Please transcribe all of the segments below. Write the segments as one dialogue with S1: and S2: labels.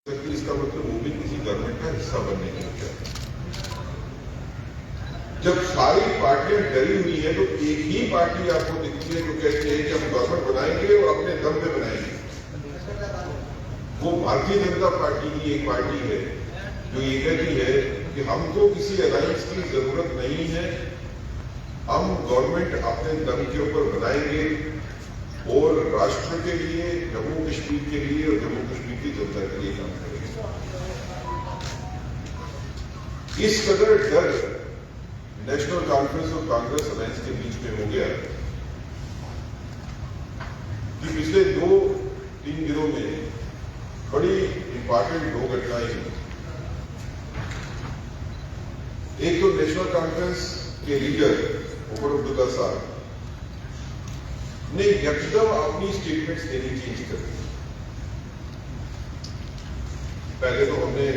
S1: इसका मतलब वो भी किसी गवर्नमेंट का हिस्सा बनने की चाहते हैं। जब सारी पार्टियां डरी हुई है तो एक ही पार्टी आपको दिखती है जो कहती है कि हम गवर्नमेंट बनाएंगे और अपने दम पे बनाएंगे। वो भारतीय जनता पार्टी की एक पार्टी है जो ये कहती है कि हमको किसी अलायंस की जरूरत नहीं है, हम गवर्नमेंट अपने दम के ऊपर बनाएंगे और राष्ट्र के लिए, जम्मू कश्मीर के लिए और जम्मू कश्मीर की जनता के लिए काम करेंगे। इस कदर डर नेशनल कॉन्फ्रेंस और कांग्रेस अलायंस के बीच में हो गया कि पिछले 2-3 दिनों में बड़ी इंपॉर्टेंट 2 घटनाएं हुई। एक तो नेशनल कॉन्फ्रेंस के लीडर उमर अब्दुल्ला साहब ने यकदम अपनी स्टेटमेंट्स देनी चेंज कर दी। पहले तो हमने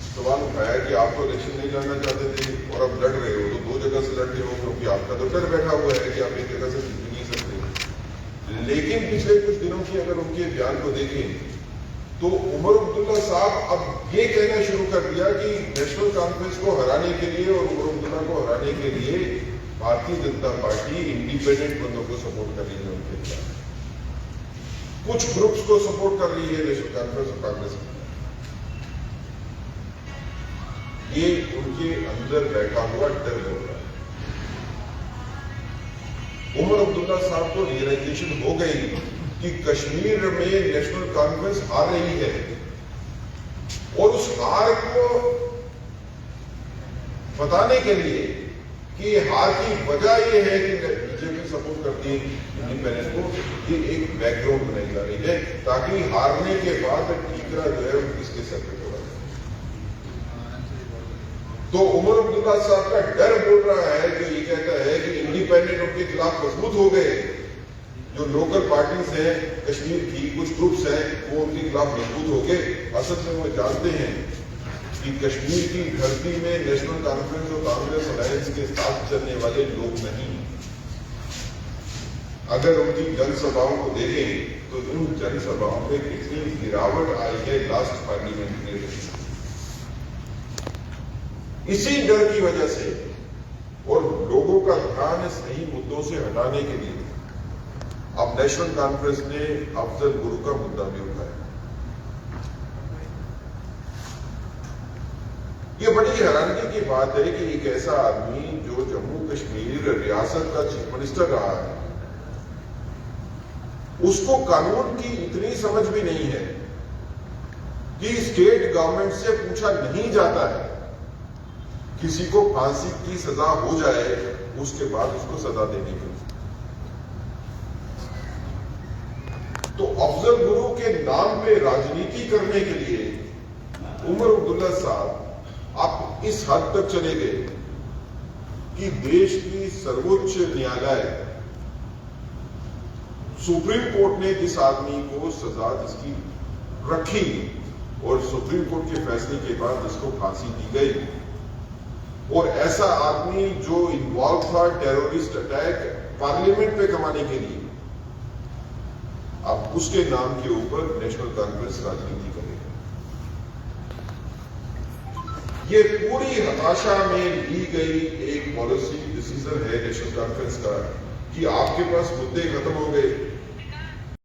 S1: सवाल उठाया कि आप तो इलेक्शन नहीं लड़ना चाहते थे और अब लड़ रहे हो तो 2 जगह से लड़ रहे हो क्योंकि आपका तो डर बैठा हुआ है कि आप एक जगह से जीत नहीं सकते। लेकिन पिछले कुछ दिनों की अगर उनके बयान को देखें तो उमर अब्दुल्ला साहब अब ये कहना शुरू कर दिया कि नेशनल कॉन्फ्रेंस को हराने के लिए और उमर अब्दुल्ला को हराने के लिए भारतीय जनता पार्टी इंडिपेंडेंट बंदों को सपोर्ट कर रही है। उनके खिलाफ कुछ ग्रुप्स को सपोर्ट कर रही है नेशनल कॉन्फ्रेंस और कांग्रेस। ये उनके अंदर बैठा हुआ डर हो रहा है। उमर अब्दुल्ला साहब को रियलाइजेशन हो गई कि कश्मीर में नेशनल कॉन्फ्रेंस हार रही है और उस हार को बताने के लिए कि हार की वजह यह है कि बीजेपी सपोर्ट करती है इंडिपेंडेंस को, ये एक बैकग्राउंड बनाई जा रही है ताकि हारने के बाद ठीकरा जो है इसके सर पे पड़ा जाए। तो उमर अब्दुल्ला साहब का डर बोल रहा है जो ये कहता है कि इंडिपेंडेंट उनके खिलाफ मजबूत हो गए, जो लोकल पार्टीज हैं कश्मीर की, कुछ ग्रुप्स हैं वो उनके खिलाफ मजबूत हो गए। असल में वो जानते हैं कि कश्मीर की धरती में नेशनल कॉन्फ्रेंस और कांग्रेस अलायंस के साथ चलने वाले लोग नहीं। अगर उनकी जनसभाओं को देखें तो उन जनसभाओं में कितनी गिरावट आई है लास्ट पार्लियामेंट में। इसी डर की वजह से और लोगों का ध्यान सही मुद्दों से हटाने के लिए अब नेशनल कॉन्फ्रेंस ने अफजल गुरु का मुद्दा भी उठाया। ये बड़ी हैरानगी की बात है कि एक ऐसा आदमी जो जम्मू कश्मीर रियासत का चीफ मिनिस्टर रहा है, उसको कानून की इतनी समझ भी नहीं है कि स्टेट गवर्नमेंट से पूछा नहीं जाता है किसी को फांसी की सजा हो जाए उसके बाद उसको सजा देने की। तो अफजल गुरु के नाम पे राजनीति करने के लिए उमर अब्दुल्ला साहब आप इस हद तक चले गए कि देश की सर्वोच्च न्यायालय सुप्रीम कोर्ट ने जिस आदमी को सजा जिसकी रखी और सुप्रीम कोर्ट के फैसले के बाद जिसको फांसी दी गई, और ऐसा आदमी जो इन्वॉल्व था टेररिस्ट अटैक पार्लियामेंट पे कमाने के लिए, अब उसके नाम के ऊपर नेशनल कॉन्फ्रेंस राजनीति करेगा। ये पूरी हताशा में ली गई एक पॉलिसी डिसीजन है नेशनल कॉन्फ्रेंस का कि आपके पास मुद्दे खत्म हो गए,